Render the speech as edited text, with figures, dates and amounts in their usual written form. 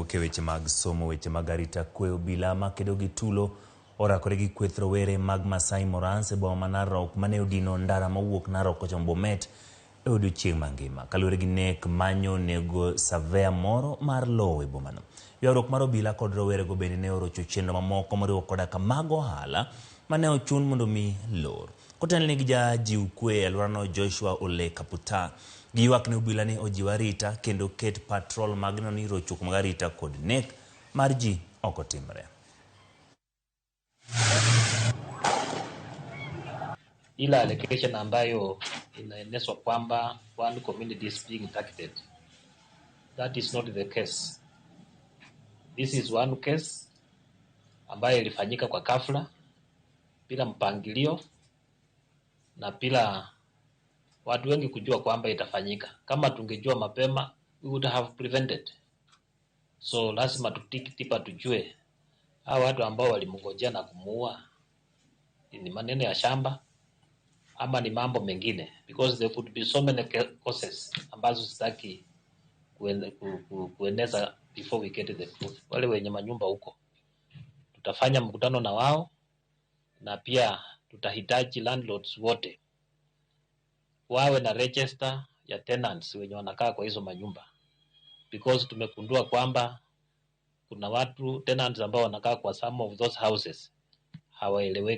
wachoke weche mag somo, weche mag arita kwe, obila makedo gi tulo orakore gi Kweth rowere mag Maasai Morans e boma ma Narok mane odino ndara mawuok Narok kochomo Bomet e odiochieng' mangima kaluwore gi nek manyo nego savea moro mar lowo e bomano. Ywaruok mar obila kod rowere go bende ne orocho chenro mamoko moriwo koda ka mag ohala mane ochun mondo mi lor. Kotenore gi jajiw kwe e alworano Joshua Ole Kaputa, giywak ne obila ni ojiw arita kendo ket patrol mag neno ni rochruok mag arita kod nek mar ji ok otimre. Ila allegation ambayo inaeneswa kwamba one community is being targeted. That is not the case. This is one case ambayo ilifanyika kwa ghafla bila mpangilio na bila watu wengi kujua kwamba itafanyika. Kama tungejua mapema, we would have prevented. So lazima tipa tujue hao watu ambao walimngojea na kumuua ni maneno ya shamba ama ni mambo mengine, because there could be so many causes ambazo sitaki kueneza before we get to the truth. Wale wenye manyumba huko tutafanya mkutano na wao, na pia tutahitaji landlords wote wawe na register ya tenants wenye wanakaa kwa hizo manyumba, because tumekundua kwamba kuna watu tenants ambao wanakaa kwa some of those houses hawaeleweki.